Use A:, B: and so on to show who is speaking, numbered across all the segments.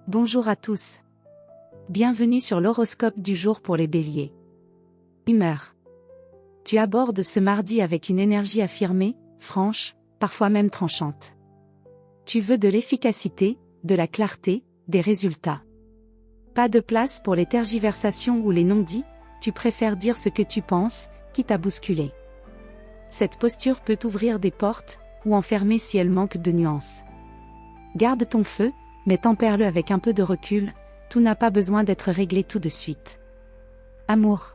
A: Bonjour à tous. Bienvenue sur l'horoscope du jour pour les béliers. Humeur. Tu abordes ce mardi avec une énergie affirmée, franche, parfois même tranchante. Tu veux de l'efficacité, de la clarté, des résultats. Pas de place pour les tergiversations ou les non-dits, tu préfères dire ce que tu penses, quitte à bousculer. Cette posture peut ouvrir des portes, ou enfermer si elle manque de nuances. Garde ton feu, mais tempère-le avec un peu de recul, tout n'a pas besoin d'être réglé tout de suite. Amour.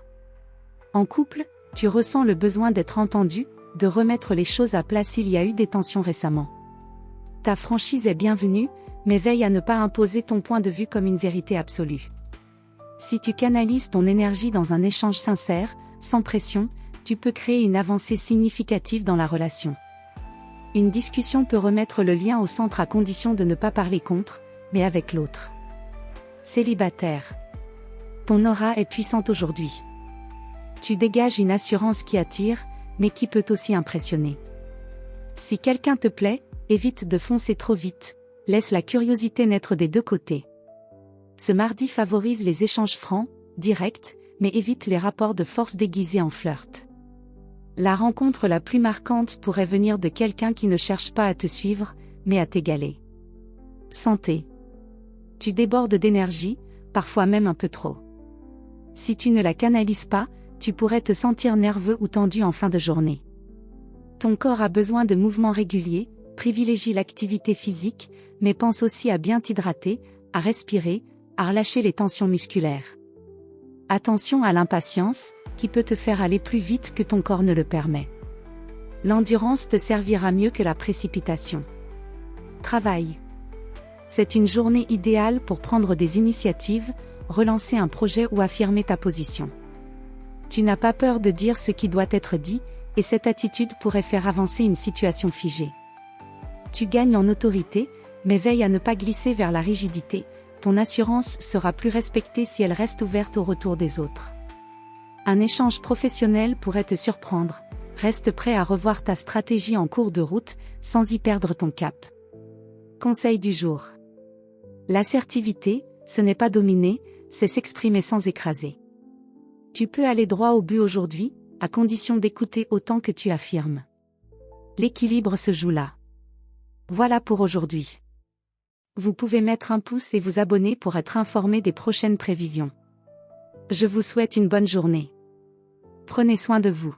A: En couple, tu ressens le besoin d'être entendu, de remettre les choses à plat s'il y a eu des tensions récemment. Ta franchise est bienvenue, mais veille à ne pas imposer ton point de vue comme une vérité absolue. Si tu canalises ton énergie dans un échange sincère, sans pression, tu peux créer une avancée significative dans la relation. Une discussion peut remettre le lien au centre à condition de ne pas parler contre, mais avec l'autre. Célibataire. Ton aura est puissante aujourd'hui. Tu dégages une assurance qui attire, mais qui peut aussi impressionner. Si quelqu'un te plaît, évite de foncer trop vite, laisse la curiosité naître des deux côtés. Ce mardi favorise les échanges francs, directs, mais évite les rapports de force déguisés en flirt. La rencontre la plus marquante pourrait venir de quelqu'un qui ne cherche pas à te suivre, mais à t'égaler. Santé. Tu débordes d'énergie, parfois même un peu trop. Si tu ne la canalises pas, tu pourrais te sentir nerveux ou tendu en fin de journée. Ton corps a besoin de mouvements réguliers, privilégie l'activité physique, mais pense aussi à bien t'hydrater, à respirer, à relâcher les tensions musculaires. Attention à l'impatience, qui peut te faire aller plus vite que ton corps ne le permet. L'endurance te servira mieux que la précipitation. Travail. C'est une journée idéale pour prendre des initiatives, relancer un projet ou affirmer ta position. Tu n'as pas peur de dire ce qui doit être dit, et cette attitude pourrait faire avancer une situation figée. Tu gagnes en autorité, mais veille à ne pas glisser vers la rigidité, ton assurance sera plus respectée si elle reste ouverte au retour des autres. Un échange professionnel pourrait te surprendre, reste prêt à revoir ta stratégie en cours de route, sans y perdre ton cap. Conseil du jour. L'assertivité, ce n'est pas dominer, c'est s'exprimer sans écraser. Tu peux aller droit au but aujourd'hui, à condition d'écouter autant que tu affirmes. L'équilibre se joue là. Voilà pour aujourd'hui. Vous pouvez mettre un pouce et vous abonner pour être informé des prochaines prévisions. Je vous souhaite une bonne journée. Prenez soin de vous.